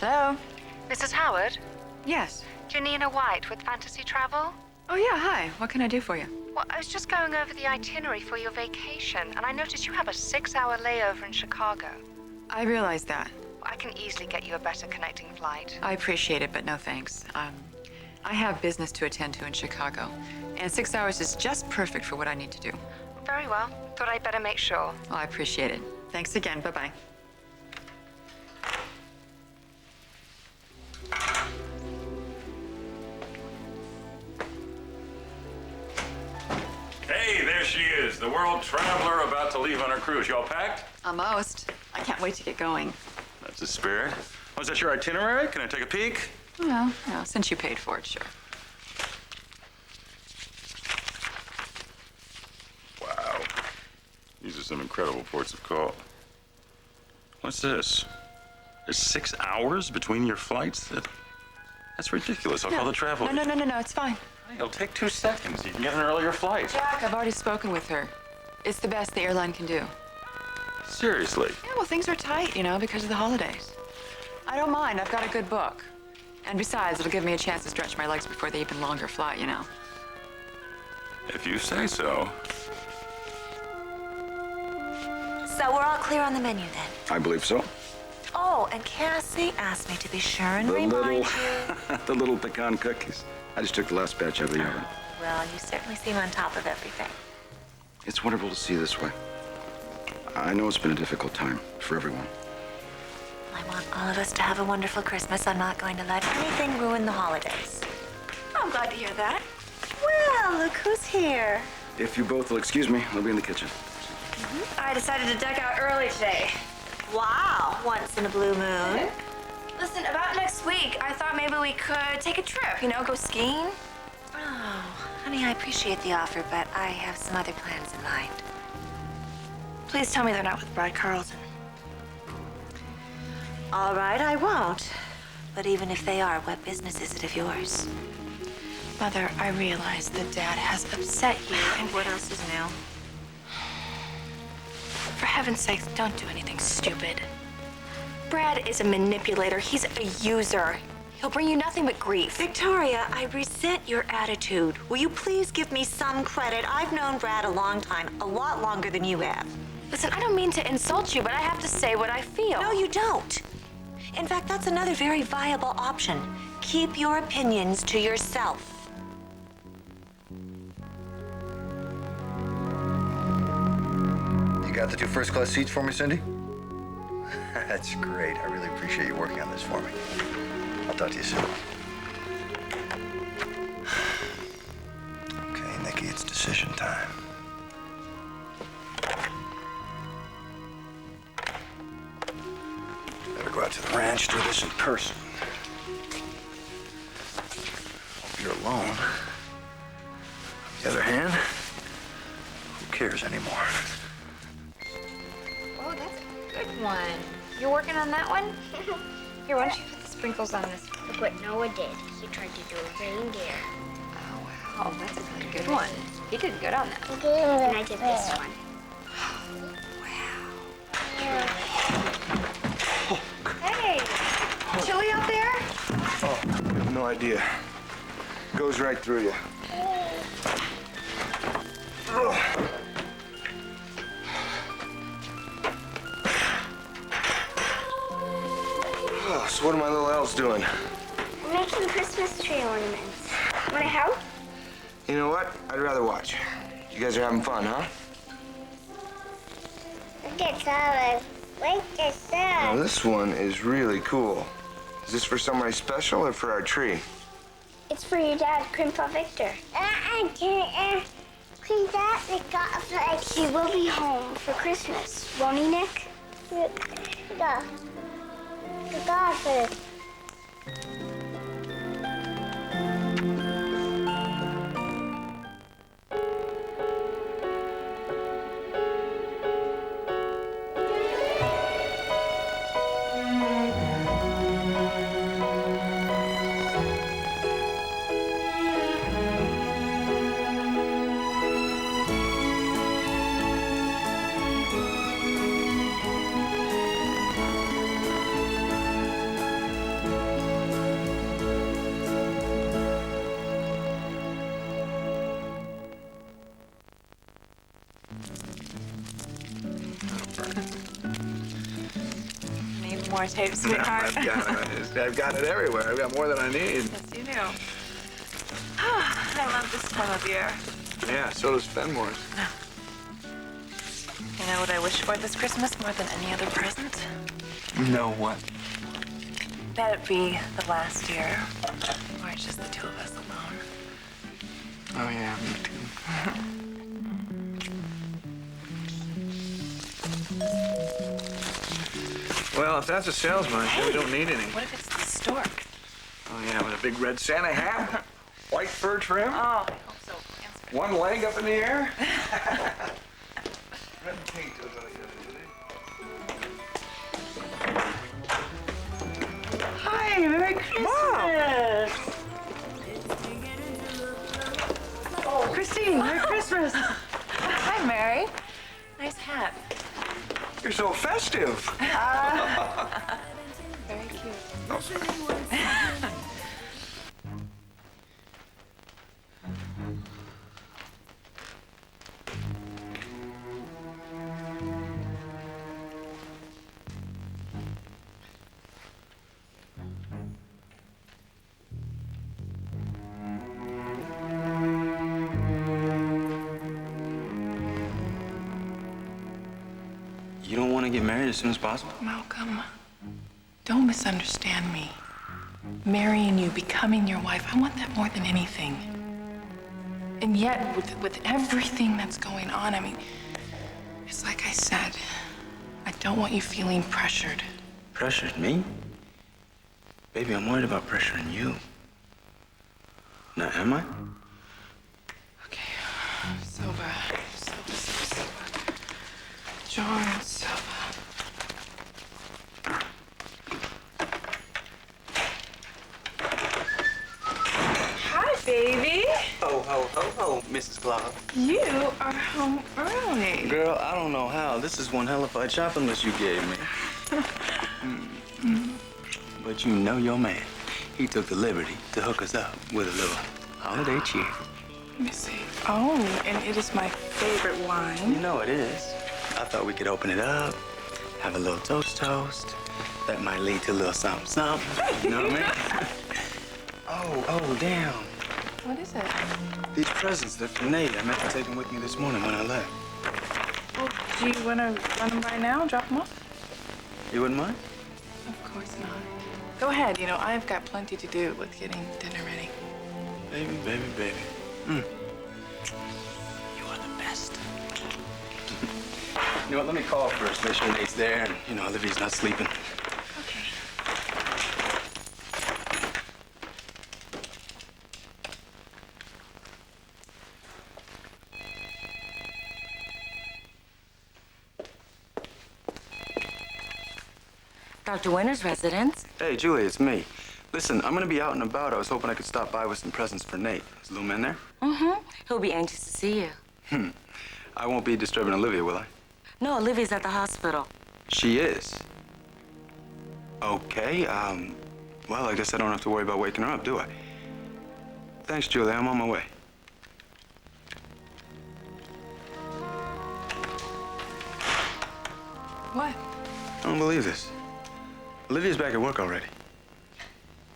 Hello? Mrs. Howard? Yes. Janina White with Fantasy Travel? Oh, yeah, hi. What can I do for you? Well, I was just going over the itinerary for your vacation, and I noticed you have a 6-hour layover in Chicago. I realize that. I can easily get you a better connecting flight. I appreciate it, but no thanks. I have business to attend to in Chicago, and 6 hours is just perfect for what I need to do. Very well. Thought I'd better make sure. Well, I appreciate it. Thanks again. Bye-bye. Hey, there she is, the world traveler about to leave on her cruise. Y'all packed? Almost. I can't wait to get going. That's the spirit. Was that your itinerary? Can I take a peek? Well, since you paid for it, sure. Wow. These are some incredible ports of call. What's this? There's 6 hours between your flights? That's ridiculous. I'll call the travel. No, it's fine. It'll take 2 seconds. You can get an earlier flight. Jack, I've already spoken with her. It's the best the airline can do. Seriously? Yeah, well, things are tight, because of the holidays. I don't mind. I've got a good book. And besides, it'll give me a chance to stretch my legs before the even longer flight, If you say so. So we're all clear on the menu then? I believe so. Oh, and Cassie asked me to be sure and remind you. The little pecan cookies. I just took the last batch out of the oven. Well, you certainly seem on top of everything. It's wonderful to see you this way. I know it's been a difficult time for everyone. I want all of us to have a wonderful Christmas. I'm not going to let anything ruin the holidays. I'm glad to hear that. Well, look who's here. If you both will excuse me, I'll be in the kitchen. I decided to deck out early today. Wow, once in a blue moon. Listen, about next week, I thought maybe we could take a trip, go skiing. Oh, honey, I appreciate the offer, but I have some other plans in mind. Please tell me they're not with Brad Carlson. All right, I won't. But even if they are, what business is it of yours? Mother, I realize that Dad has upset you, and What else is new? for heaven's sakes, don't do anything stupid. Brad is a manipulator. He's a user. He'll bring you nothing but grief. Victoria, I resent your attitude. Will you please give me some credit? I've known Brad a long time, a lot longer than you have. Listen, I don't mean to insult you, but I have to say what I feel. No, you don't. In fact, that's another very viable option. Keep your opinions to yourself. You got the 2 first-class seats for me, Cindy? That's great. I really appreciate you working on this for me. I'll talk to you soon. Okay, Nikki, it's decision time. Better go out to the ranch, do this in person. Hope you're alone. On the other hand, who cares anymore? Oh, that's a good one. You're working on that one? Here, why don't you put the sprinkles on this? Look what Noah did. He tried to do a reindeer. Oh, wow, that's a really good one. You did good on that. And I did this one. Hey, chilly out there? Oh, you have no idea. Goes right through you. Oh. Oh, so what are my little elves doing? We're making Christmas tree ornaments. Want to help? You know what? I'd rather watch. You guys are having fun, huh? Look at Sarah. Look at Now, Sarah. this one is really cool. Is this for somebody special or for our tree? It's for your dad, Grandpa Victor. He will be home for Christmas, won't he, Nick? Yeah. God for this. more tape, sweetheart. I've got it everywhere. I've got more than I need. Yes, you do. I love this time of year. Yeah, so does Fenmore's. You know what I wish for this Christmas more than any other present? No, what? That it be the last year, where it's just the two of us alone. Oh, yeah, me too. Well, if that's a salesman, then we don't need any. What if it's the stork? Oh, yeah, with a big red Santa hat, white fur trim, Oh, I hope so. Answer. one leg up in the air. Red paint does what I gotta do. Hi, Merry Christmas! Oh, Christine, Merry Christmas! Hi, Mary. Nice hat. You're so festive. Very cute. No, sorry. You don't want to get married as soon as possible? Malcolm, don't misunderstand me. Marrying you, becoming your wife, I want that more than anything. And yet, with everything that's going on, I mean, it's like I said, I don't want you feeling pressured. Pressured me? Baby, I'm worried about pressuring you. Now, am I? Okay, Silva. John, Silva. Hi, baby. Ho, ho, ho, ho, Mrs. Claus. You are home early. Girl, I don't know how. This is one hell of a shopping list you gave me. But you know your man. He took the liberty to hook us up with a little holiday cheer. Let me see. Oh, and it is my favorite wine. You know it is. I thought we could open it up, have a little toast. That might lead to a little something. You know what I mean? Oh, damn. What is it? These presents, they're for Nate. I meant to take them with me this morning when I left. Well, do you want to run them by now and drop them off? You wouldn't mind? Of course not. Go ahead. You know, I've got plenty to do with getting dinner ready. Baby. You are the best. You know what, let me call first, make sure Nate's there and, Olivia's not sleeping. Okay. Dr. Winter's residence. Hey, Julie, it's me. Listen, I'm gonna be out and about. I was hoping I could stop by with some presents for Nate. Is Lou in there? Mm-hmm. He'll be anxious to see you. I won't be disturbing Olivia, will I? No, Olivia's at the hospital. She is. Okay, well, I guess I don't have to worry about waking her up, do I? Thanks, Julie. I'm on my way. What? I don't believe this. Olivia's back at work already.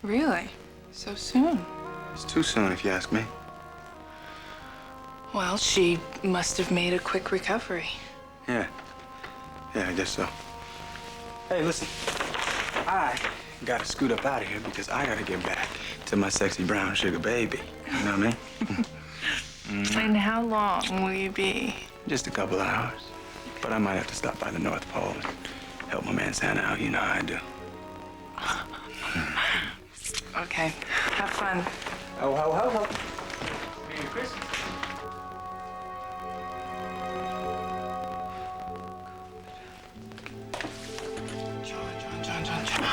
Really? So soon? It's too soon, if you ask me. Well, she must have made a quick recovery. Yeah, I guess so. Hey, listen. I gotta scoot up out of here because I gotta get back to my sexy brown sugar baby. You know what I mean? And how long will you be? Just a couple of hours. But I might have to stop by the North Pole and help my man Santa out. You know how I do. Okay, have fun. Ho, ho, ho, ho. Merry Christmas. John.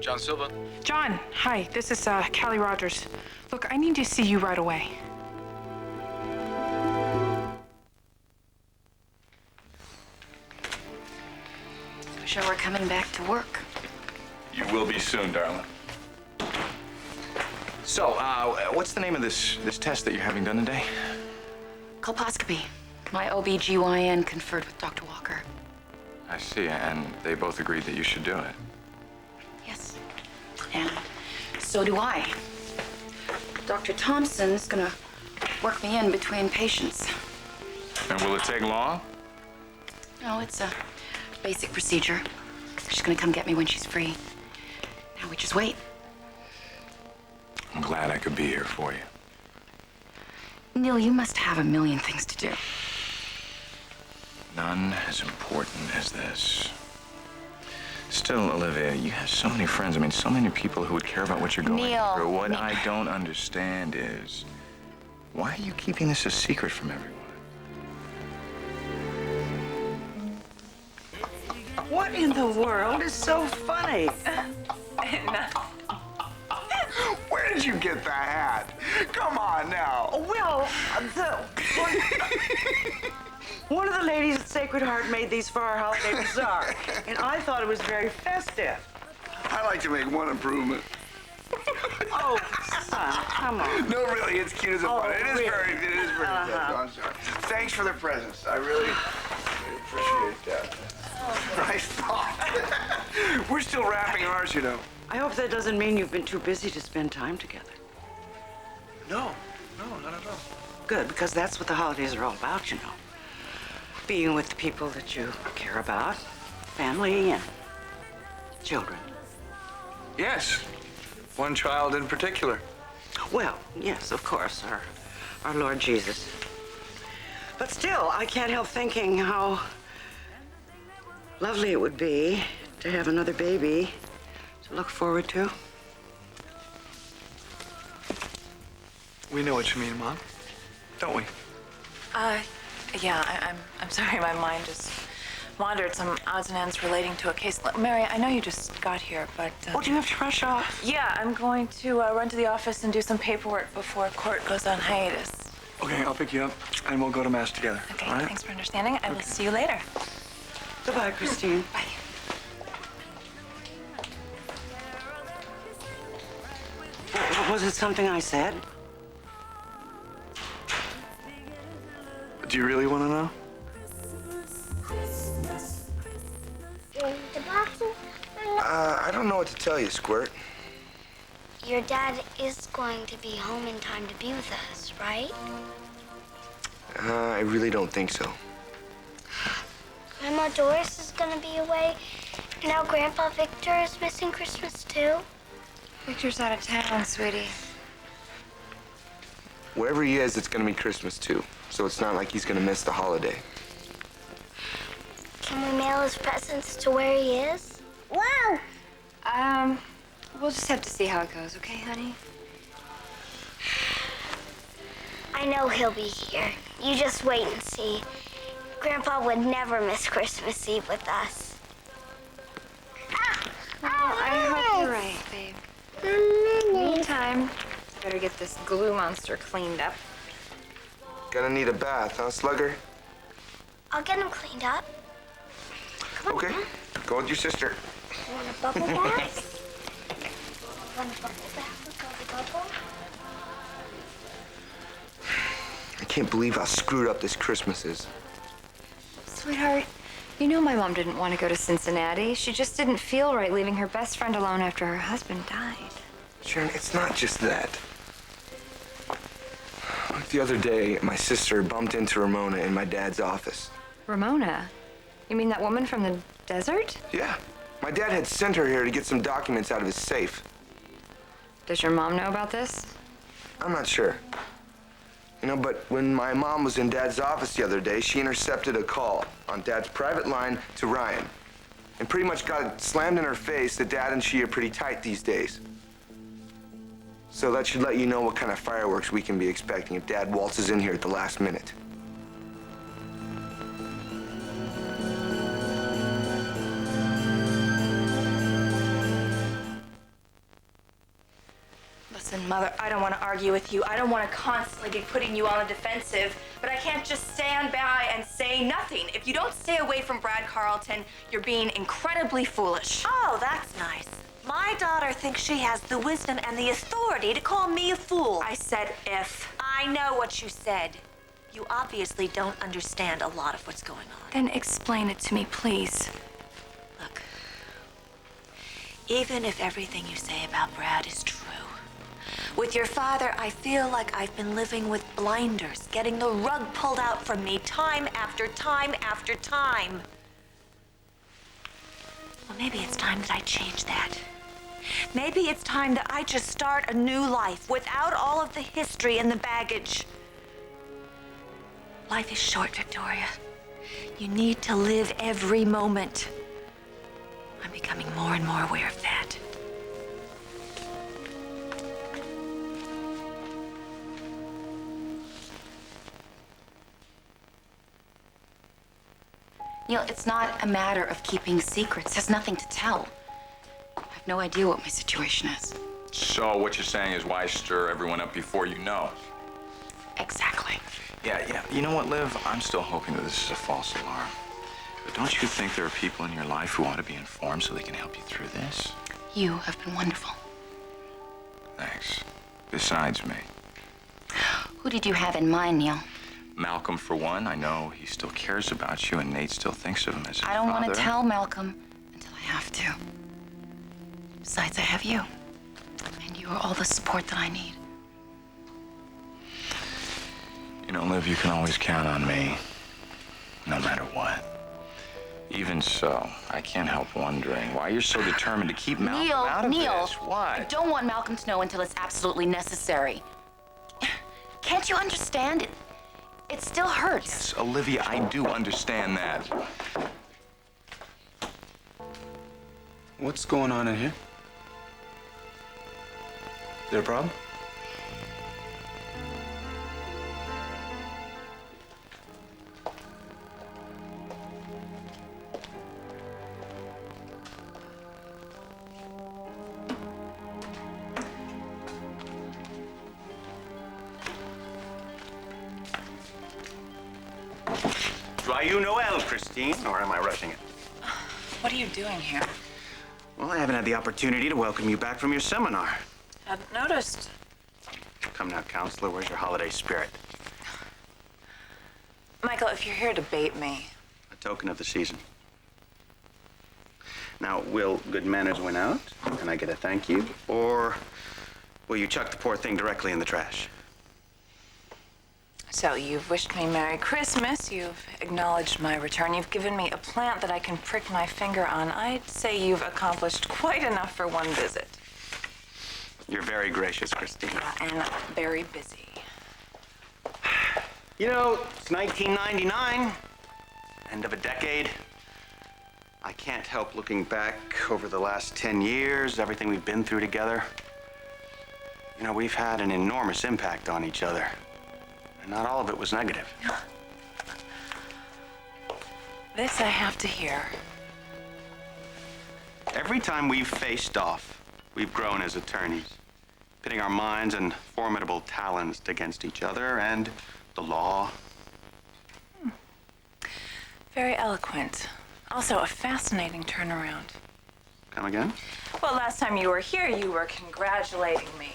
John Silva. John, hi. This is Callie Rogers. Look, I need to see you right away. So sure we're coming back to work. You will be soon, darling. So, what's the name of this test that you're having done today? Colposcopy. My OB/GYN conferred with Dr. Walker. I see, and they both agreed that you should do it. Yes. And so do I. Dr. Thompson's gonna work me in between patients. And will it take long? No, it's a basic procedure. She's gonna come get me when she's free. Now we just wait. I'm glad I could be here for you. Neil, you must have a million things to do. None as important as this. Still, Olivia, you have so many friends. I mean, so many people who would care about what you're going Neil, through. What I don't understand is, why are you keeping this a secret from everyone? What in the world is so funny? Where did you get that hat? Come on now. Well, one of the ladies at Sacred Heart made these for our holiday bazaar, and I thought it was very festive. I'd like to make one improvement. Oh, son, come on. No, really, it's cute as a bun. It is really? very Uh-huh. I'm sorry. Thanks for the presents. I really appreciate that. Nice thought. We're still wrapping ours, you know. I hope that doesn't mean you've been too busy to spend time together. No, not at all. Good, because that's what the holidays are all about, you know. Being with the people that you care about, family and children. Yes, one child in particular. Well, yes, of course, our Lord Jesus. But still, I can't help thinking how lovely it would be to have another baby to look forward to. We know what you mean, Mom. Don't we? Yeah, I'm sorry, my mind just wandered some odds and ends relating to a case. Look, Mary, I know you just got here, but... Oh, do you have to rush off? Yeah, I'm going to run to the office and do some paperwork before court goes on hiatus. Okay, I'll pick you up, and we'll go to Mass together. Okay, all right? thanks for understanding. I will see you later. Goodbye, Christine. Bye. Was it something I said? Do you really want to know? The boxes? I don't know what to tell you, Squirt. Your dad is going to be home in time to be with us, right? I really don't think so. Grandma Doris is gonna be away. Now Grandpa Victor is missing Christmas too. Victor's out of town, sweetie. Wherever he is, it's gonna be Christmas too. So it's not like he's gonna miss the holiday. Can we mail his presents to where he is? Wow! We'll just have to see how it goes, okay, honey? I know he'll be here. You just wait and see. Grandpa would never miss Christmas Eve with us. Well, I hope you're right, babe. Meantime, better get this glue monster cleaned up. Gonna need a bath, huh, Slugger? I'll get him cleaned up. Okay, go with your sister. Want a bubble bath? Want a bubble bath with all the bubbles? I can't believe how screwed up this Christmas is. Sweetheart, you know my mom didn't want to go to Cincinnati. She just didn't feel right leaving her best friend alone after her husband died. Sharon, it's not just that. Like the other day, my sister bumped into Ramona in my dad's office. Ramona? You mean that woman from the desert? Yeah. My dad had sent her here to get some documents out of his safe. Does your mom know about this? I'm not sure. You know, but when my mom was in Dad's office the other day, she intercepted a call on Dad's private line to Ryan. And pretty much got it slammed in her face that Dad and she are pretty tight these days. So that should let you know what kind of fireworks we can be expecting if Dad waltzes in here at the last minute. Listen, Mother, I don't want to argue with you. I don't want to constantly be putting you on the defensive. but I can't just stand by and say nothing. If you don't stay away from Brad Carlton, you're being incredibly foolish. Oh, that's nice. My daughter thinks she has the wisdom and the authority to call me a fool. I said if. I know what you said. You obviously don't understand a lot of what's going on. Then explain it to me, please. Look, even if everything you say about Brad is true, with your father, I feel like I've been living with blinders, getting the rug pulled out from me time after time after time. Well, maybe it's time that I change that. Maybe it's time that I just start a new life without all of the history and the baggage. Life is short, Victoria. You need to live every moment. I'm becoming more and more aware of that. Neil, it's not a matter of keeping secrets. There's nothing to tell. I have no idea what my situation is. So what you're saying is why stir everyone up before you know? Exactly. Yeah. You know what, Liv? I'm still hoping that this is a false alarm. But don't you think there are people in your life who ought to be informed so they can help you through this? You have been wonderful. Thanks. Besides me. Who did you have in mind, Neil? Malcolm, for one. I know he still cares about you, and Nate still thinks of him as his I don't father. want to tell Malcolm until I have to. Besides, I have you. And you are all the support that I need. You know, Liv, you can always count on me, no matter what. Even so, I can't help wondering why you're so determined to keep Malcolm out of Neil, this. Why? I don't want Malcolm to know until it's absolutely necessary. Can't you understand it? It still hurts. Yes, Olivia, I do understand that. What's going on in here? Is there a problem? Joyeux Noel, Christine, or am I rushing it? What are you doing here? Well, I haven't had the opportunity to welcome you back from your seminar. Hadn't noticed. Come now, counselor, where's your holiday spirit? Michael, if you're here to bait me. A token of the season. Now, will good manners win out, and I get a thank you, or will you chuck the poor thing directly in the trash? So you've wished me Merry Christmas, you've acknowledged my return, you've given me a plant that I can prick my finger on. I'd say you've accomplished quite enough for one visit. You're very gracious, Christine. And very busy. You know, it's 1999, end of a decade. I can't help looking back over the last 10 years, everything we've been through together. You know, we've had an enormous impact on each other. And not all of it was negative. This I have to hear. Every time we've faced off, we've grown as attorneys, pitting our minds and formidable talents against each other and the law. Very eloquent. Also a fascinating turnaround. Come again? Well, last time you were here, you were congratulating me,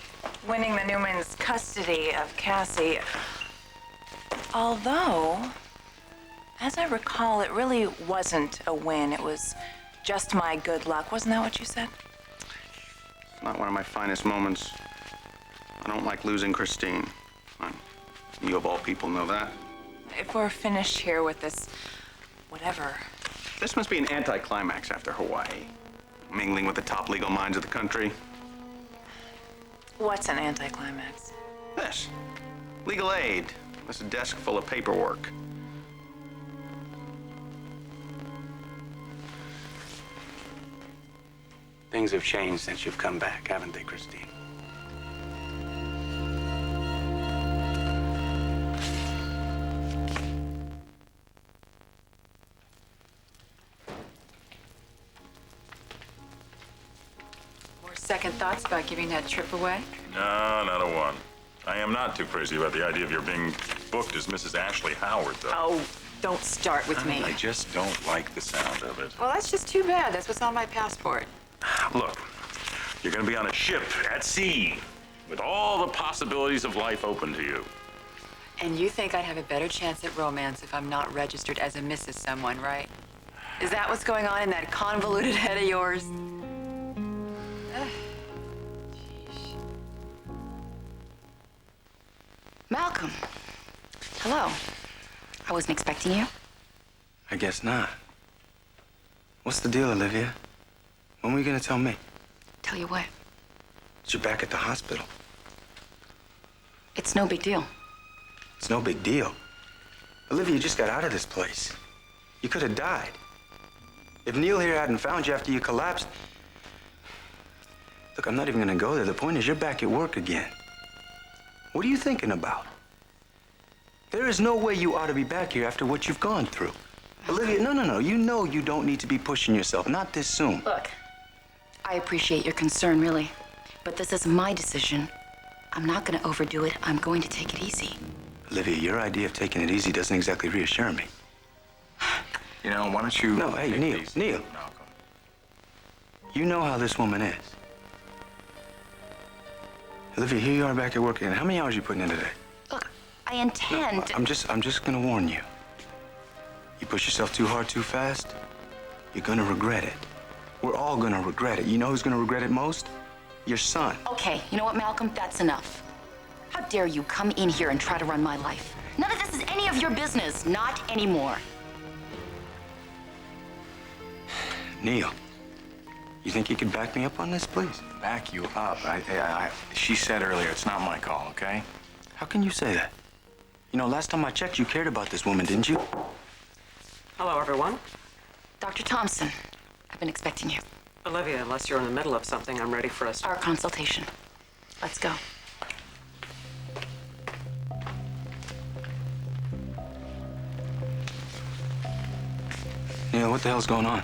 winning the Newman's custody of Cassie. Although, as I recall, it really wasn't a win. It was just my good luck. Wasn't that what you said? It's not one of my finest moments. I don't like losing Christine. You of all people know that. If we're finished here with this, whatever. This must be an anticlimax after Hawaii. Mingling with the top legal minds of the country. What's an anticlimax? This. Legal aid. This desk full of paperwork. Things have changed since you've come back, haven't they, Christine? More second thoughts about giving that trip away? No, not a one. I am not too crazy about the idea of your being booked as Mrs. Ashley Howard, though. Oh, don't start with me. I just don't like the sound of it. Well, that's just too bad. That's what's on my passport. Look, you're gonna be on a ship at sea with all the possibilities of life open to you. And you think I'd have a better chance at romance if I'm not registered as a Mrs. someone, right? Is that what's going on in that convoluted head of yours? Malcolm. Hello. I wasn't expecting you. I guess not. What's the deal, Olivia? When were you gonna tell me? Tell you what, That you're back at the hospital. it's no big deal. It's no big deal. Olivia, you just got out of this place. You could have died. If Neil here hadn't found you after you collapsed... Look, I'm not even gonna go there. The point is, you're back at work again. What are you thinking about? There is no way you ought to be back here after what you've gone through. Olivia, no. You know you don't need to be pushing yourself. Not this soon. Look, I appreciate your concern, really. But this is my decision. I'm not gonna overdo it. I'm going to take it easy. Olivia, your idea of taking it easy doesn't exactly reassure me. You know, why don't you... No, hey, Neil. You know how this woman is. Olivia, here you are back at work again. How many hours are you putting in today? Look, I intend... I'm just gonna warn you. You push yourself too hard, too fast, you're gonna regret it. We're all gonna regret it. You know who's gonna regret it most? Your son. Okay, you know what, Malcolm? That's enough. How dare you come in here and try to run my life? None of this is any of your business. Not anymore. Neil, you think you could back me up on this, please? Back you up? She said earlier, it's not my call, okay? How can you say that? You know, last time I checked, you cared about this woman, didn't you? Hello, everyone. Dr. Thompson, I've been expecting you. Olivia, unless you're in the middle of something, I'm ready for us. Our consultation. Let's go. Neil, what the hell's going on?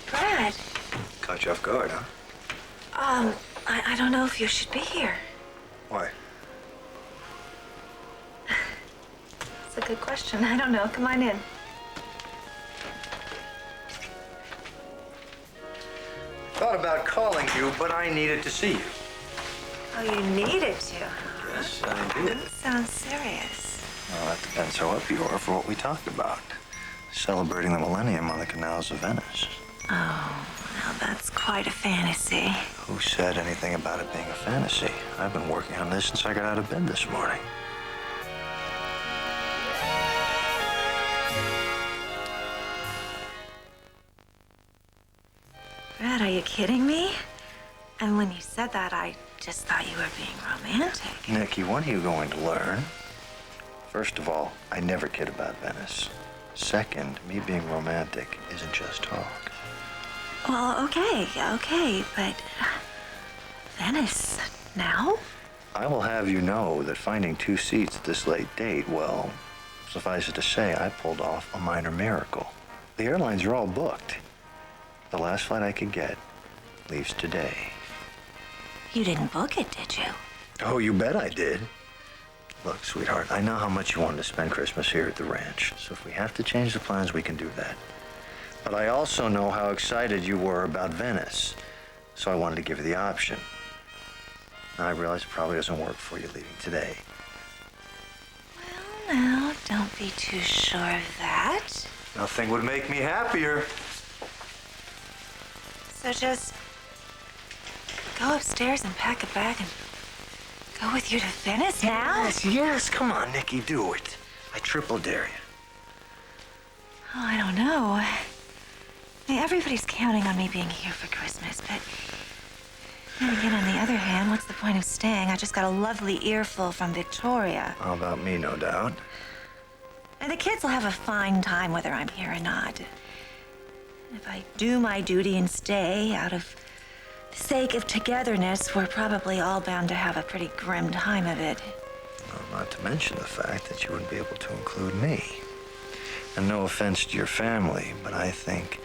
Brad, Caught you off guard, huh? I don't know if you should be here. Why? It's a good question. I don't know. Come on in. Thought about calling you, but I needed to see you. Oh, you needed to. Yes, I did. Sounds serious. Well, that depends how up you are for what we talked about. Celebrating the millennium on the canals of Venice. Oh, now that's quite a fantasy. Who said anything about it being a fantasy? I've been working on this since I got out of bed this morning. Brad, are you kidding me? And when you said that, I just thought you were being romantic. Nikki, what are you going to learn? First of all, I never kid about Venice. Second, me being romantic isn't just talk. Well, okay, but Venice now? I will have you know that finding 2 seats at this late date, well, suffice it to say, I pulled off a minor miracle. The airlines are all booked. The last flight I could get leaves today. You didn't book it, did you? Oh, you bet I did. Look, sweetheart, I know how much you wanted to spend Christmas here at the ranch, so if we have to change the plans, we can do that. But I also know how excited you were about Venice, so I wanted to give you the option. Now, I realize it probably doesn't work for you leaving today. Well, now, don't be too sure of that. Nothing would make me happier. So just go upstairs and pack a bag and go with you to Venice now? Yes, come on, Nikki, do it. I triple dare you. Oh, I don't know. I mean, everybody's counting on me being here for Christmas, but then again, on the other hand, what's the point of staying? I just got a lovely earful from Victoria. How about me, no doubt? And the kids will have a fine time whether I'm here or not. If I do my duty and stay out of the sake of togetherness, we're probably all bound to have a pretty grim time of it. Well, not to mention the fact that you wouldn't be able to include me. And no offense to your family, but I think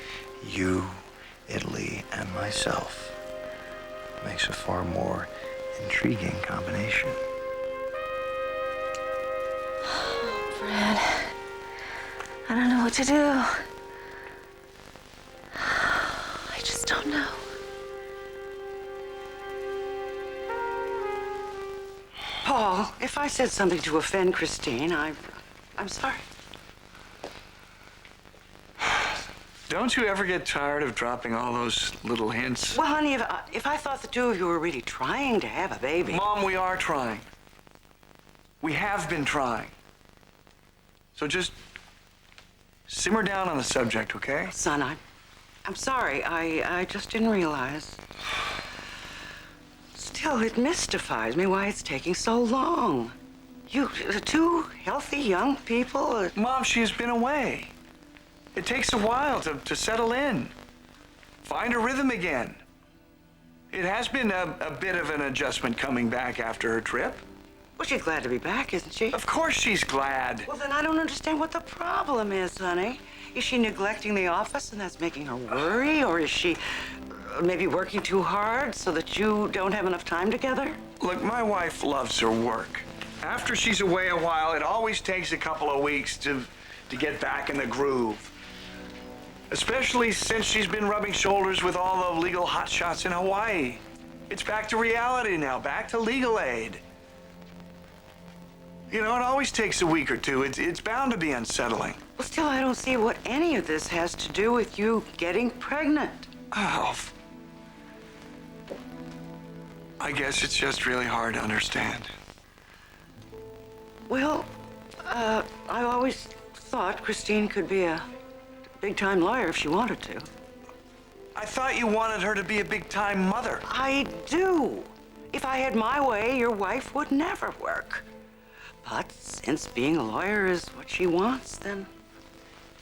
you Italy, and myself makes a far more intriguing combination. Brad, I don't know what to do. I just don't know. Paul, if I said something to offend Christine, I'm sorry. Don't you ever get tired of dropping all those little hints? Well, honey, if I thought the two of you were really trying to have a baby... Mom, we are trying. We have been trying. So just simmer down on the subject, okay? Son, I'm sorry. I just didn't realize. Still, it mystifies me why it's taking so long. You, the two healthy young people... Mom, she's been away. It takes a while to settle in, find a rhythm again. It has been a bit of an adjustment coming back after her trip. Well, she's glad to be back, isn't she? Of course she's glad. Well, then I don't understand what the problem is, honey. Is she neglecting the office and that's making her worry? Or is she maybe working too hard so that you don't have enough time together? Look, my wife loves her work. After she's away a while, it always takes a couple of weeks to get back in the groove. Especially since she's been rubbing shoulders with all the legal hotshots in Hawaii. It's back to reality now, back to legal aid. You know, it always takes a week or two. It's bound to be unsettling. Well, still, I don't see what any of this has to do with you getting pregnant. Alf. I guess it's just really hard to understand. Well, I always thought Christine could be a big-time lawyer if she wanted to. I thought you wanted her to be a big-time mother. I do. If I had my way, your wife would never work. But since being a lawyer is what she wants, then...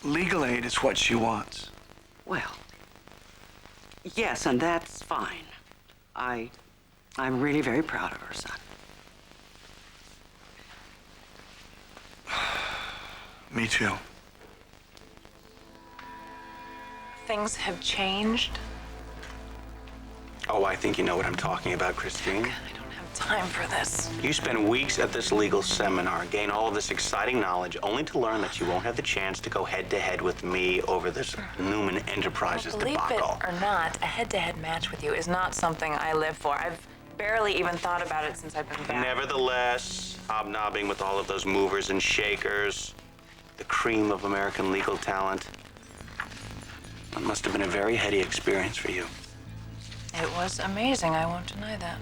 Legal aid is what she wants. Well, yes, and that's fine. I'm really very proud of her, son. Me too. Things have changed. Oh, I think you know what I'm talking about, Christine. I don't have time for this. You spend weeks at this legal seminar, gain all of this exciting knowledge, only to learn that you won't have the chance to go head-to-head with me over this Newman Enterprises Believe debacle. it or not, a head-to-head match with you is not something I live for. I've barely even thought about it since I've been back. Nevertheless, hobnobbing with all of those movers and shakers, the cream of American legal talent, it must have been a very heady experience for you. It was amazing, I won't deny that.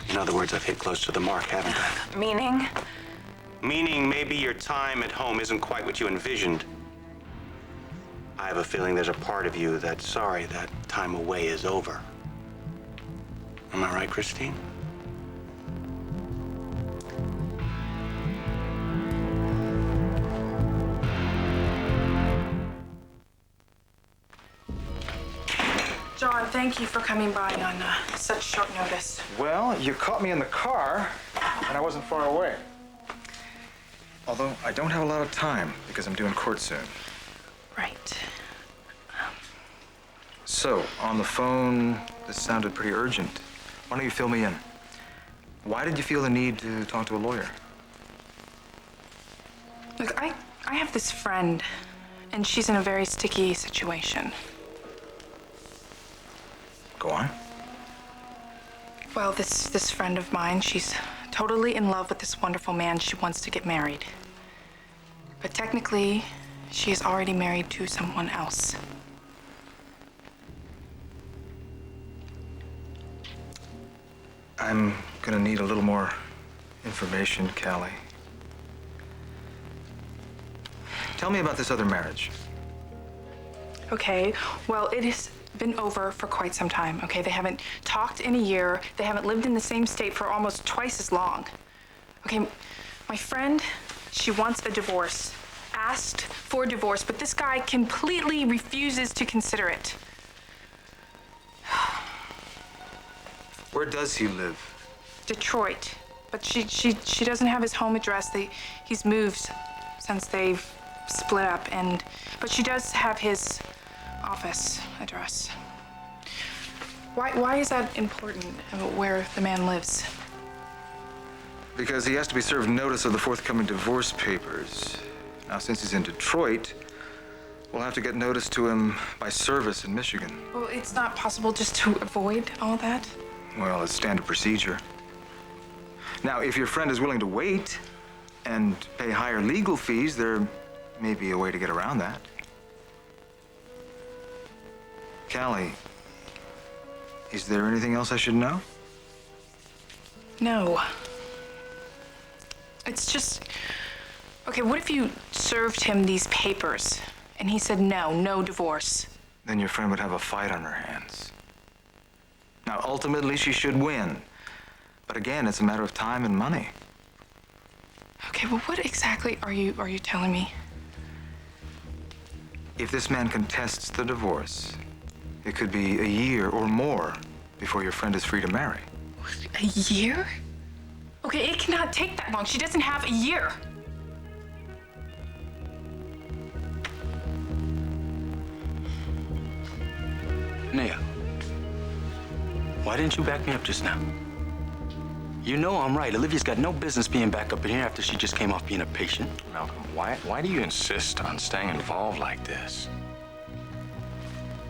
In other words, I've hit close to the mark, haven't I? Meaning? Meaning maybe your time at home isn't quite what you envisioned. I have a feeling there's a part of you that's sorry that time away is over. Am I right, Christine? John, thank you for coming by on such short notice. Well, you caught me in the car, and I wasn't far away. Although I don't have a lot of time because I'm doing court soon. Right. So, on the phone, this sounded pretty urgent. Why don't you fill me in? Why did you feel the need to talk to a lawyer? Look, I have this friend, and she's in a very sticky situation. Go on. Well, this friend of mine, she's totally in love with this wonderful man. She wants to get married. But technically, she is already married to someone else. I'm gonna need a little more information, Callie. Tell me about this other marriage. Okay, well, it has been over for quite some time, okay? They haven't talked in a year. They haven't lived in the same state for almost twice as long. Okay, my friend, she wants a divorce, asked for a divorce, but this guy completely refuses to consider it. Where does he live? Detroit, but she doesn't have his home address. He's moved since they've split up, but she does have his office address. Why is that important, where the man lives? Because he has to be served notice of the forthcoming divorce papers. Now, since he's in Detroit, we'll have to get notice to him by service in Michigan. Well, it's not possible just to avoid all that? Well, it's standard procedure. Now, if your friend is willing to wait and pay higher legal fees, there may be a way to get around that. Callie, is there anything else I should know? No. It's just... Okay, what if you served him these papers and he said no divorce? Then your friend would have a fight on her hands. Now, ultimately, she should win. But again, it's a matter of time and money. Okay, well, what exactly are you telling me? If this man contests the divorce, it could be a year or more before your friend is free to marry. A year? Okay, it cannot take that long. She doesn't have a year. Nia, why didn't you back me up just now? You know I'm right. Olivia's got no business being back up in here after she just came off being a patient. Malcolm, why do you insist on staying involved like this?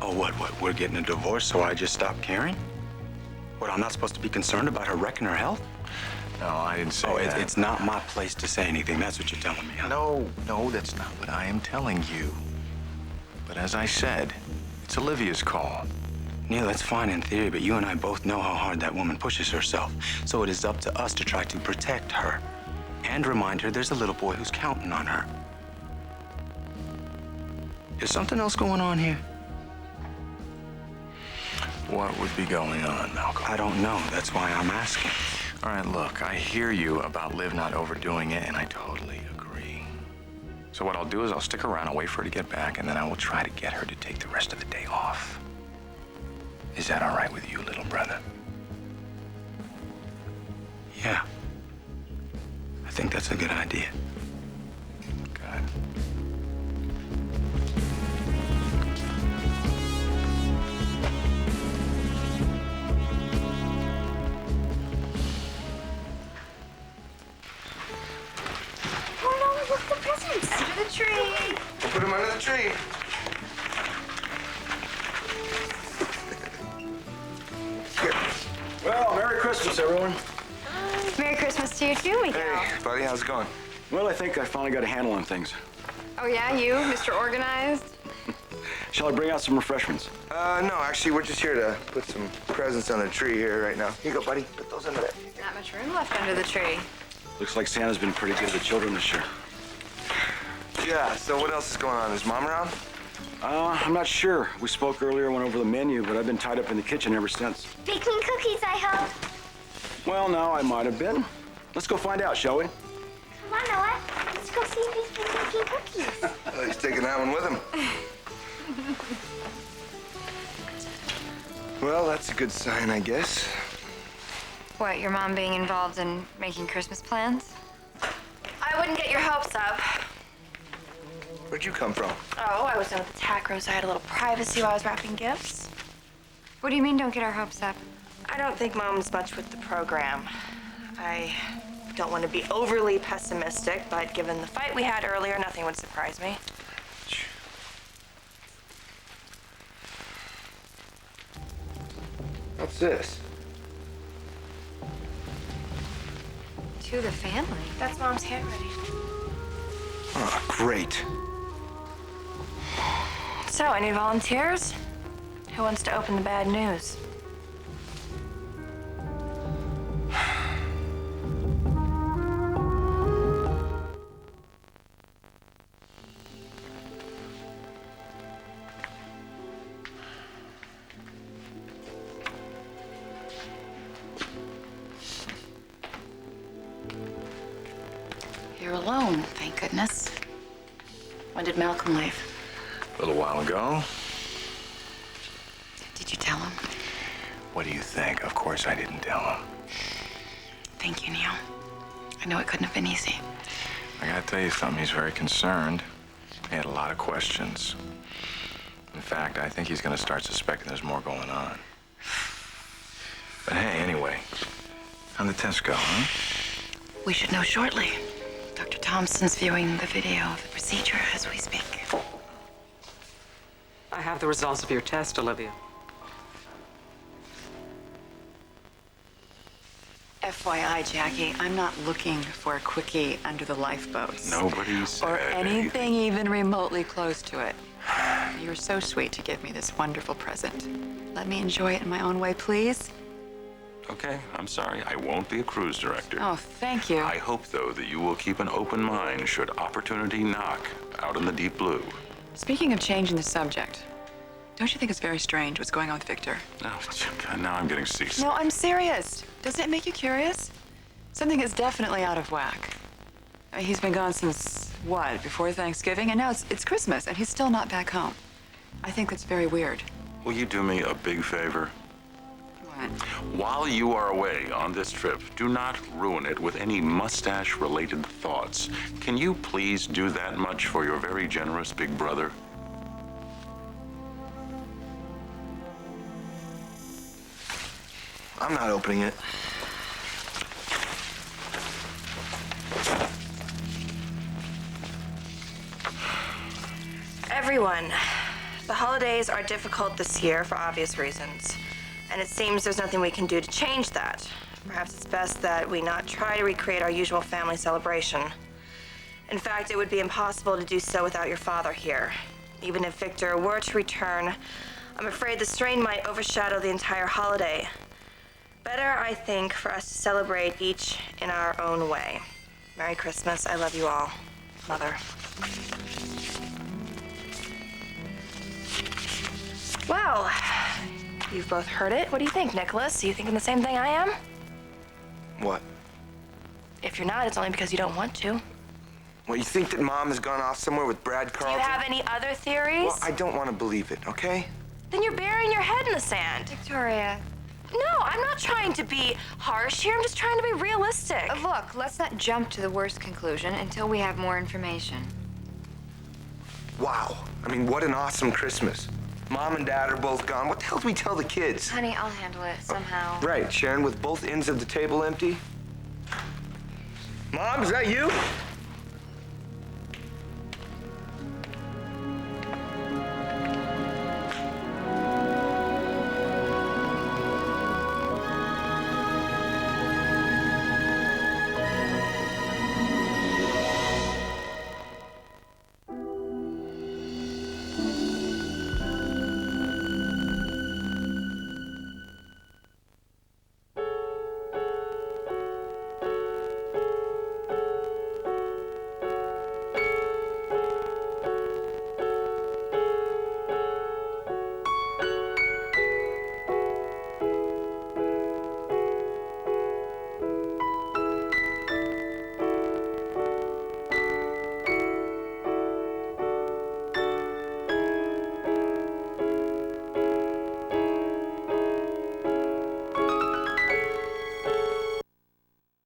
Oh, what? We're getting a divorce, so I just stopped caring? What, I'm not supposed to be concerned about her wrecking her health? No, I didn't say that. It's not my place to say anything. That's what you're telling me, huh? No, that's not what I am telling you. But as I said, it's Olivia's call. Neil, that's fine in theory, but you and I both know how hard that woman pushes herself. So it is up to us to try to protect her and remind her there's a little boy who's counting on her. Is something else going on here? What would be going on, Malcolm? I don't know. That's why I'm asking. All right, look, I hear you about Liv not overdoing it, and I totally agree. So what I'll do is I'll stick around, I'll wait for her to get back, and then I will try to get her to take the rest of the day off. Is that all right with you, little brother? Yeah. I think that's a good idea. Good. Oh no, look, the presents. Under the tree. We'll put them under the tree. Well, Merry Christmas, everyone. Merry Christmas to you too, Miguel. Hey, buddy, how's it going? Well, I think I finally got a handle on things. Oh yeah, you, Mr. Organized? Shall I bring out some refreshments? No, actually, we're just here to put some presents on the tree here right now. Here you go, buddy. Put those under there. Not much room left under the tree. Looks like Santa's been pretty good to the children this year. Yeah, so what else is going on? Is Mom around? I'm not sure. We spoke earlier, went over the menu, but I've been tied up in the kitchen ever since. Baking cookies, I hope. Well, no, I might have been. Let's go find out, shall we? Come on, Noah. Let's go see if he's been baking cookies. Oh, he's taking that one with him. Well, that's a good sign, I guess. What, your mom being involved in making Christmas plans? I wouldn't get your hopes up. Where'd you come from? Oh, I was down at the tack room, so I had a little privacy while I was wrapping gifts. What do you mean, don't get our hopes up? I don't think Mom's much with the program. I don't want to be overly pessimistic, but given the fight we had earlier, nothing would surprise me. What's this? To the family. That's Mom's handwriting. Oh, great. So, any volunteers? Who wants to open the bad news? You're alone, thank goodness. When did Malcolm leave? A little while ago. Did you tell him? What do you think? Of course I didn't tell him. Thank you, Neil. I know it couldn't have been easy. I gotta tell you something, he's very concerned. He had a lot of questions. In fact, I think he's gonna start suspecting there's more going on. How'd the test go, huh? We should know shortly. Dr. Thompson's viewing the video of the procedure as we speak. I have the results of your test, Olivia. FYI, Jackie, I'm not looking for a quickie under the lifeboats. Nobody said Or anything even remotely close to it. You were so sweet to give me this wonderful present. Let me enjoy it in my own way, please. Okay, I'm sorry. I won't be a cruise director. Oh, thank you. I hope, though, that you will keep an open mind should opportunity knock out in the deep blue. Speaking of changing the subject, don't you think it's very strange what's going on with Victor? Oh, God, now I'm getting seasick. No, I'm serious. Doesn't it make you curious? Something is definitely out of whack. I mean, he's been gone since, what, before Thanksgiving? And now it's Christmas, and he's still not back home. I think that's very weird. Will you do me a big favor? What? While you are away on this trip, do not ruin it with any mustache-related thoughts. Can you please do that much for your very generous big brother? I'm not opening it. Everyone, the holidays are difficult this year for obvious reasons, and it seems there's nothing we can do to change that. Perhaps it's best that we not try to recreate our usual family celebration. In fact, it would be impossible to do so without your father here. Even if Victor were to return, I'm afraid the strain might overshadow the entire holiday. Better, I think, for us to celebrate each in our own way. Merry Christmas. I love you all. Mother. Well, you've both heard it. What do you think, Nicholas? Are you thinking the same thing I am? What? If you're not, it's only because you don't want to. What, you think that Mom has gone off somewhere with Brad Do Carlton? you have any other theories? Well, I don't want to believe it, okay? Then you're burying your head in the sand. Victoria. No, I'm not trying to be harsh here. I'm just trying to be realistic. Look, let's not jump to the worst conclusion until we have more information. Wow. I mean, what an awesome Christmas. Mom and Dad are both gone. What the hell do we tell the kids? Honey, I'll handle it somehow. Right, Sharon, with both ends of the table empty? Mom, is that you?